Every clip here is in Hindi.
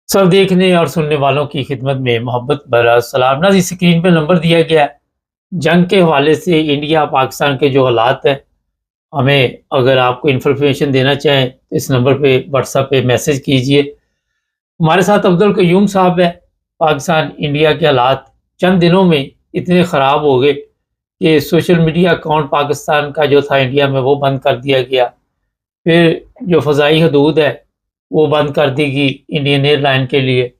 सब देखने और सुनने वालों की खिदमत में मोहब्बत भरा सलाम। नाज़रीन, स्क्रीन पे नंबर दिया गया है। जंग के हवाले से इंडिया पाकिस्तान के जो हालात हैं, हमें अगर आपको इन्फॉर्मेशन देना चाहें तो इस नंबर पे व्हाट्सएप पे मैसेज कीजिए। हमारे साथ अब्दुल कयूम साहब है। पाकिस्तान इंडिया के हालात चंद दिनों में इतने ख़राब हो गए कि सोशल मीडिया अकाउंट पाकिस्तान का जो था इंडिया में वो बंद कर दिया गया। फिर जो फ़ज़ाई हदूद है वो बंद कर दी गई इंडियन एयरलाइन के लिए।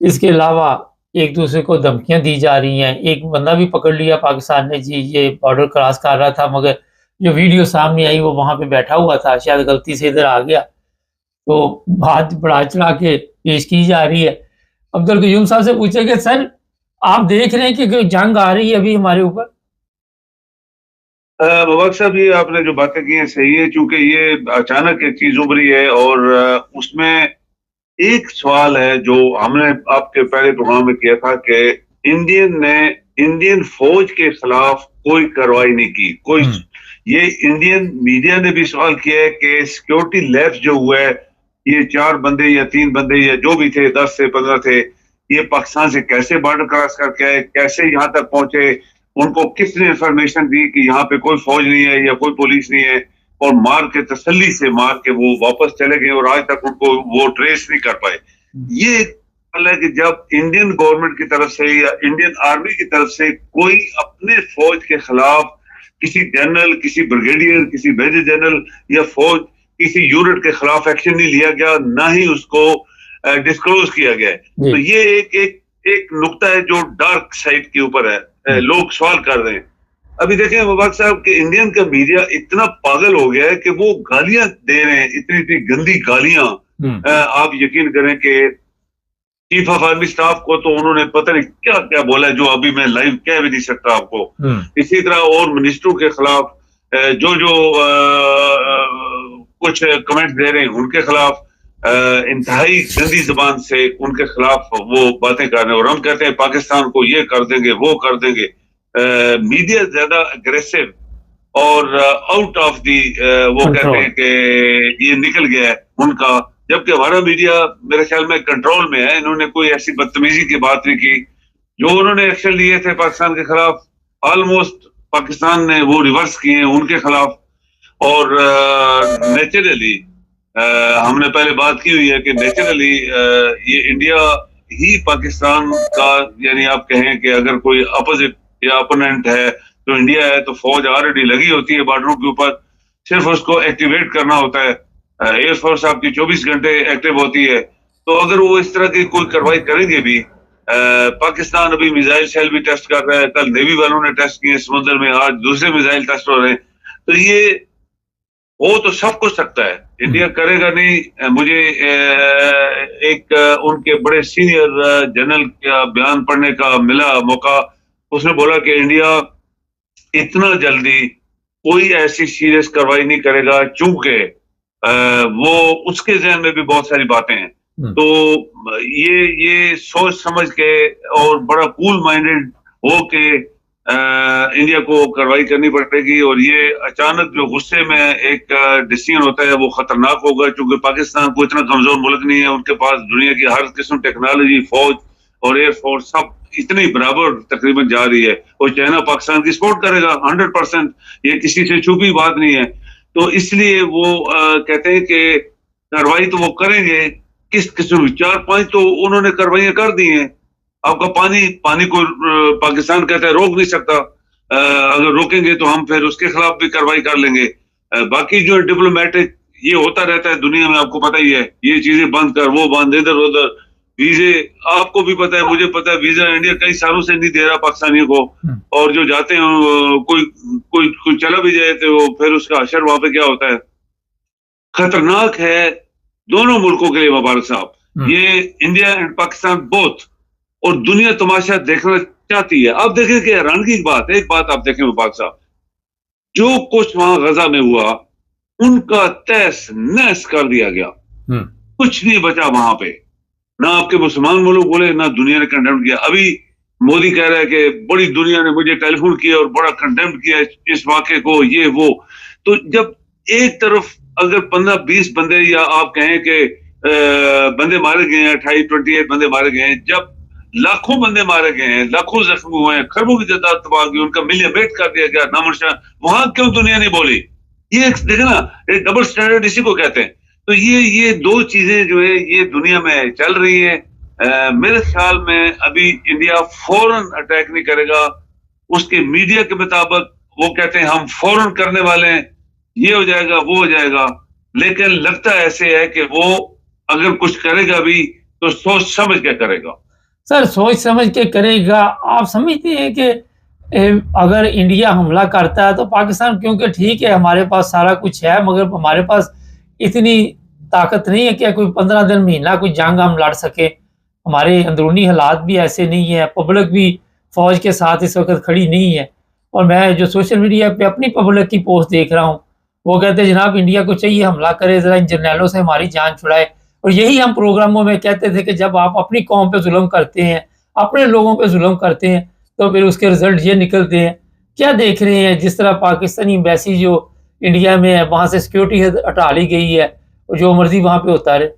इसके अलावा एक दूसरे को धमकियाँ दी जा रही हैं। एक बंदा भी पकड़ लिया पाकिस्तान ने जी, ये बॉर्डर क्रॉस कर रहा था, मगर जो वीडियो सामने आई वो वहाँ पे बैठा हुआ था, शायद गलती से इधर आ गया। तो बात बढ़ा-चढ़ा के पेश की जा रही है। अब्दुल कयूम साहब से पूछा कि सर, आप देख रहे हैं कि कोई जंग आ रही है अभी हमारे ऊपर? मुबारक साहब, ये आपने जो बातें की हैं सही है, चूंकि ये अचानक एक चीज उभरी है और उसमें एक सवाल है जो हमने आपके पहले प्रोग्राम में किया था कि इंडियन फौज के खिलाफ कोई कार्रवाई नहीं की कोई। ये इंडियन मीडिया ने भी सवाल किया है कि सिक्योरिटी लैप्स जो हुआ है, ये 4 बंदे या 3 बंदे या जो भी थे, 10 से 15 थे, ये पाकिस्तान से कैसे बॉर्डर क्रॉस करके आए, कैसे यहाँ तक पहुंचे, उनको किसने इंफॉर्मेशन दी कि यहाँ पे कोई फौज नहीं है या कोई पुलिस नहीं है, और मार के तसल्ली से मार के वो वापस चले गए और आज तक उनको वो ट्रेस नहीं कर पाए। ये है कि जब इंडियन गवर्नमेंट की तरफ से या इंडियन आर्मी की तरफ से कोई अपने फौज के खिलाफ किसी जनरल, किसी ब्रिगेडियर, किसी मेजर जनरल या फौज किसी यूनिट के खिलाफ एक्शन नहीं लिया गया, ना ही उसको डिस्क्लोज किया गया है, तो ये एक नुक्ता है जो डार्क साइड के ऊपर है। लोग सवाल कर रहे हैं। अभी देखें मुबारक साहब कि इंडियन का मीडिया इतना पागल हो गया है कि वो गालियां दे रहे हैं, इतनी इतनी गंदी गालियां। आप यकीन करें कि चीफ ऑफ आर्मी स्टाफ को तो उन्होंने पता नहीं क्या क्या बोला है, जो अभी मैं लाइव कह भी नहीं सकता आपको। इसी तरह और मिनिस्टरों के खिलाफ जो जो कुछ कमेंट दे रहे हैं उनके खिलाफ इंतहाई गंदी जबान से उनके खिलाफ वो बातें कर रहे हैं, और हम कहते हैं पाकिस्तान को ये कर देंगे वो कर देंगे। मीडिया ज्यादा अग्रेसिव और आउट ऑफ दी वो कहते हैं कि ये निकल गया है उनका, जबकि हमारा मीडिया मेरे ख्याल में कंट्रोल में है। इन्होंने कोई ऐसी बदतमीजी की बात नहीं की। जो उन्होंने एक्शन लिए थे पाकिस्तान के खिलाफ, ऑलमोस्ट पाकिस्तान ने वो रिवर्स किए हैं उनके खिलाफ। और नेचुरली हमने पहले बात की हुई है कि नेचुरली ये इंडिया ही पाकिस्तान का, यानी आप कहें कि अगर कोई अपोजिट या अपोनेंट है तो इंडिया है, तो फौज ऑलरेडी लगी होती है बॉर्डरों के ऊपर, सिर्फ उसको एक्टिवेट करना होता है। एयरफोर्स आपकी 24 घंटे एक्टिव होती है। तो अगर वो इस तरह की कोई कार्रवाई करेंगे भी, पाकिस्तान अभी मिसाइल शेल भी टेस्ट कर रहा है, कल नेवी वालों ने टेस्ट किए समुद्र में, आज दूसरे मिसाइल टेस्ट हो रहे हैं। तो ये हो तो सब कुछ सकता है, इंडिया करेगा नहीं। मुझे एक उनके बड़े सीनियर जनरल का बयान पढ़ने का मिला मौका। उसने बोला कि इंडिया इतना जल्दी कोई ऐसी सीरियस कार्रवाई नहीं करेगा, चूंकि वो उसके ज़हन में भी बहुत सारी बातें हैं। तो ये सोच समझ के और बड़ा कूल माइंडेड हो के इंडिया को कार्रवाई करनी पड़ेगी। और ये अचानक जो गुस्से में एक डिसीजन होता है वो खतरनाक होगा, क्योंकि पाकिस्तान को इतना कमजोर मुल्क नहीं है, उनके पास दुनिया की हर किस्म टेक्नोलॉजी, फौज और एयरफोर्स सब इतनी बराबर तकरीबन जा रही है। और चाइना पाकिस्तान की सपोर्ट करेगा 100%, ये किसी से छुपी बात नहीं है। तो इसलिए वो कहते हैं कि कार्रवाई तो वो करेंगे, किस किस्म 4-5 तो उन्होंने कार्रवाइयां कर दी हैं। आपका पानी को पाकिस्तान कहता है रोक नहीं सकता, अगर रोकेंगे तो हम फिर उसके खिलाफ भी कार्रवाई कर लेंगे। बाकी जो डिप्लोमेटिक ये होता रहता है दुनिया में, आपको पता ही है, ये चीजें बंद कर, वो बंद, इधर उधर, वीजे आपको भी पता है, मुझे पता है, वीजा इंडिया कई सालों से नहीं दे रहा पाकिस्तानियों को। और जो जाते हैं कोई चला भी जाए तो फिर उसका असर वहां पे क्या होता है, खतरनाक है दोनों मुल्कों के लिए मुबारक साहब। ये इंडिया एंड पाकिस्तान बोथ, और दुनिया तमाशा देखना चाहती है। आप देखें कि हैरानगी की बात, एक बात आप देखें मुबारक साहब, जो कुछ वहां गजा में हुआ उनका तहस नहस कर दिया गया, कुछ नहीं बचा वहां पे। ना आपके मुसलमान मुल्क बोले, ना दुनिया ने कंडेम किया। अभी मोदी कह रहा है कि बड़ी दुनिया ने मुझे टेलीफोन किया और बड़ा कंडेम किया इस वाक़े को, ये वो। तो जब एक तरफ अगर 15-20 बंदे, या आप कहें कि बंदे मारे गए हैं, 28 बंदे मारे गए हैं, जब लाखों बंदे मारे गए हैं, लाखों जख्मी हुए हैं, खरबों की तादाद तबाह की, उनका मिलियन वेट कर दिया गया, नामर्शा, वहां क्यों दुनिया नहीं बोली? ये देखे ना, एक डबल स्टैंडर्ड इसी को कहते हैं। तो ये दो चीजें जो है ये दुनिया में चल रही है। मेरे ख्याल में अभी इंडिया फौरन अटैक नहीं करेगा। उसके मीडिया के मुताबिक वो कहते हैं हम फौरन करने वाले हैं, ये हो जाएगा वो हो जाएगा, लेकिन लगता ऐसे है कि वो अगर कुछ करेगा भी तो सोच समझ के करेगा। सर सोच समझ के करेगा। आप समझते हैं कि अगर इंडिया हमला करता है तो पाकिस्तान, क्योंकि ठीक है हमारे पास सारा कुछ है मगर हमारे पास इतनी ताकत नहीं है कि कोई 15 दिन महीना कोई जंग हम लड़ सके। हमारे अंदरूनी हालात भी ऐसे नहीं है, पब्लिक भी फौज के साथ इस वक्त खड़ी नहीं है। और मैं जो सोशल मीडिया पे अपनी पब्लिक की पोस्ट देख रहा हूँ, वो कहते हैं जनाब इंडिया को चाहिए हमला करे, ज़रा इन जर्नैलों से हमारी जान छुड़ाए। और यही हम प्रोग्रामों में कहते थे कि जब आप अपनी कौम पे जुल्म करते हैं, अपने लोगों पे जुल्म करते हैं, तो फिर उसके रिजल्ट ये निकलते हैं। क्या देख रहे हैं जिस तरह पाकिस्तानी एम्बेसी जो इंडिया में है वहाँ से सिक्योरिटी हटा ली गई है और जो मर्जी वहाँ पे होता रहे।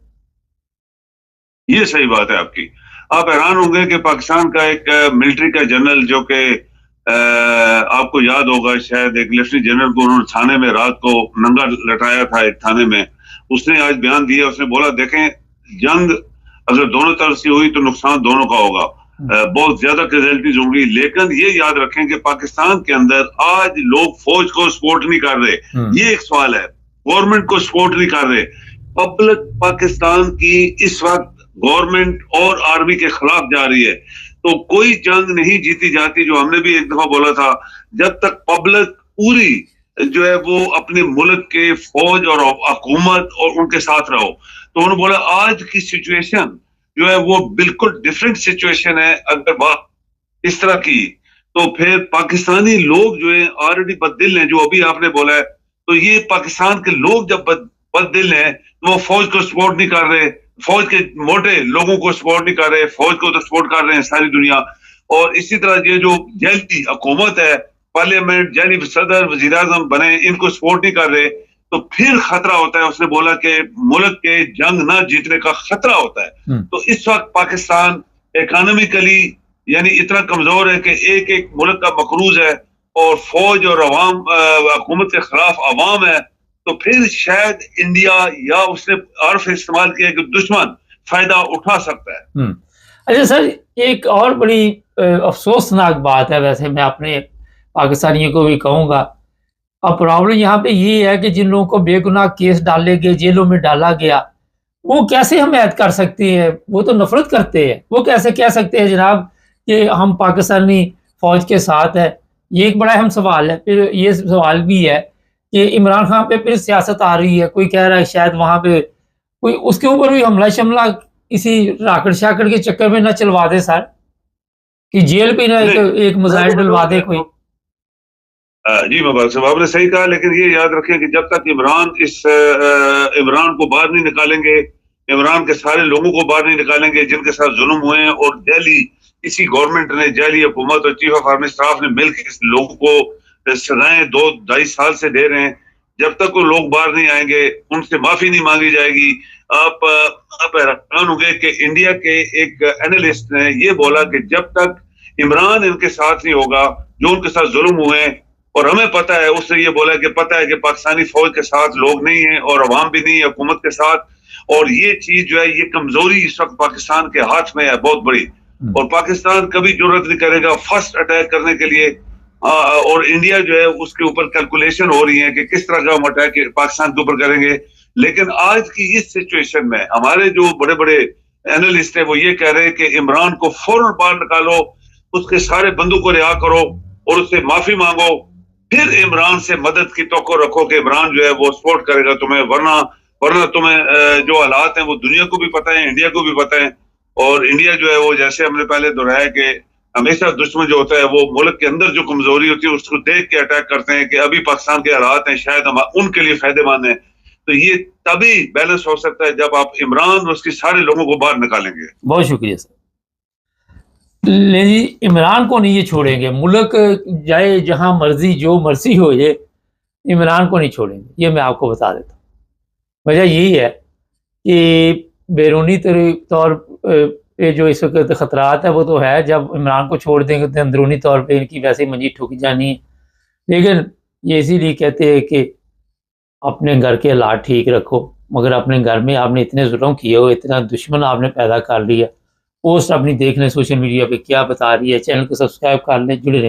ये सही बात है आपकी। आप हैरान होंगे कि पाकिस्तान का एक मिलिट्री का जनरल जो कि आपको याद होगा शायद, एक लेफ्टिनेंट जनरल को उन्होंने थाने में रात को नंगा लटाया था एक थाने में। उसने आज बयान दिया, उसने बोला देखें जंग अगर दोनों तरफ से हुई तो नुकसान दोनों का होगा, बहुत ज्यादा कैजुअल्टीज होंगी, लेकिन ये याद रखें कि पाकिस्तान के अंदर आज लोग फौज को सपोर्ट नहीं कर रहे। ये एक सवाल है, गवर्नमेंट को सपोर्ट नहीं कर रहे। पब्लिक पाकिस्तान की इस वक्त गवर्नमेंट और आर्मी के खिलाफ जा रही है। तो कोई जंग नहीं जीती जाती, जो हमने भी एक दफा बोला था, जब तक पब्लिक पूरी जो है वो अपने मुल्क के फौज और हुकूमत और उनके साथ रहो। तो उन्होंने बोला आज की सिचुएशन जो है वो बिल्कुल डिफरेंट सिचुएशन है। अगर बात इस तरह की तो फिर पाकिस्तानी लोग जो है ऑलरेडी बददिल हैं, जो अभी आपने बोला है। तो ये पाकिस्तान के लोग जब बददिल हैं तो वो फौज को सपोर्ट नहीं कर रहे, फौज के मोटे लोगों को सपोर्ट नहीं कर रहे, फौज को तो सपोर्ट कर रहे हैं सारी दुनिया। और इसी तरह ये जो जैली हुकूमत है, पार्लियामेंट, जैली सदर, वजीर आजम बने, इनको सपोर्ट नहीं कर रहे, तो फिर खतरा होता है। उसने बोला कि मुल्क के जंग ना जीतने का खतरा होता है। तो इस वक्त पाकिस्तान इकोनॉमिकली यानी इतना कमजोर है कि एक एक मुल्क का मकरूज है और फौज और अवाम हुकूमत के खिलाफ अवाम है। तो फिर शायद इंडिया या उसने अर्फ इस्तेमाल किया कि दुश्मन फायदा उठा सकता है। अच्छा सर, एक और बड़ी अफसोसनाक बात है, वैसे मैं अपने पाकिस्तानियों को भी कहूँगा। अब प्रॉब्लम यहाँ पे ये है कि जिन लोगों को बेगुनाह केस डाले गए, जेलों में डाला गया, वो कैसे हमायत कर सकते हैं? वो तो नफरत करते हैं। वो कैसे कह सकते हैं जनाब कि हम पाकिस्तानी फौज के साथ है? ये एक बड़ा अहम सवाल है। फिर ये सवाल भी है कि इमरान खान पे फिर सियासत आ रही है। कोई कह रहा है शायद वहाँ पे कोई उसके ऊपर भी हमला शमला इसी राकड़ शाकड़ के चक्कर में ना चलवा दे सर, कि जेल पे ना एक मिसाइल डलवा दे कोई। जी मुबारक साहब, आपने सही कहा, लेकिन ये याद रखें कि जब तक इमरान को बाहर नहीं निकालेंगे, इमरान के सारे लोगों को बाहर नहीं निकालेंगे जिनके साथ जुल्म हुए हैं, और दिल्ली इसी गवर्नमेंट ने, दिल्ली हुकूमत और चीफ ऑफ आर्मी स्टाफ ने मिलकर इस लोगों को सजाएं 2-2.5 साल से दे रहे हैं, जब तक वो लोग बाहर नहीं आएंगे, उनसे माफी नहीं मांगी जाएगी। आप हैरान होंगे कि इंडिया के एक एनालिस्ट ने ये बोला कि जब तक इमरान इनके साथ नहीं होगा, जो उनके साथ जुल्म हुए हैं, और हमें पता है, उसने ये बोला कि पता है कि पाकिस्तानी फौज के साथ लोग नहीं है और अवाम भी नहीं है हुकूमत के साथ, और ये चीज जो है ये कमजोरी इस वक्त पाकिस्तान के हाथ में है बहुत बड़ी, और पाकिस्तान कभी जरूरत नहीं करेगा फर्स्ट अटैक करने के लिए। और इंडिया जो है उसके ऊपर कैलकुलेशन हो रही है कि किस तरह का हम अटैक पाकिस्तान के ऊपर करेंगे। लेकिन आज की इस सिचुएशन में हमारे जो बड़े बड़े एनालिस्ट है वो ये कह रहे हैं कि इमरान को फौरन बाहर निकालो, उसके सारे बंदों को रिहा करो और उससे माफी मांगो, फिर इमरान से मदद की तवक्को रखो कि इमरान जो है वो सपोर्ट करेगा तुम्हें, वरना तुम्हें जो हालात हैं वो दुनिया को भी पता है, इंडिया को भी पता है। और इंडिया जो है वो, जैसे हमने पहले दोहराया कि हमेशा दुश्मन जो होता है वो मुल्क के अंदर जो कमजोरी होती है उसको देख के अटैक करते हैं कि अभी पाकिस्तान के हालात हैं, शायद हम उनके लिए फायदेमंद है। तो ये तभी बैलेंस हो सकता है जब आप इमरान और उसके सारे लोगों को बाहर निकालेंगे। बहुत शुक्रिया सर। नहीं, इमरान को नहीं ये छोड़ेंगे, मुल्क जाए जहां मर्जी, जो मर्जी हो, ये इमरान को नहीं छोड़ेंगे, ये मैं आपको बता देता हूँ। वजह यही है कि बैरूनी तौर पे जो इस वक्त ख़तरात है वो तो है, जब इमरान को छोड़ देंगे तो अंदरूनी तौर पे इनकी वैसे ही मंजी ठुक जानी है। लेकिन ये इसीलिए कहते हैं कि अपने घर के हालात ठीक रखो, मगर अपने घर में आपने इतने जुल्म किए हो, इतना दुश्मन आपने पैदा कर लिया। पोस्ट अपनी देख लें सोशल मीडिया पे क्या बता रही है, चैनल को सब्सक्राइब कर लें, जुड़े रहें।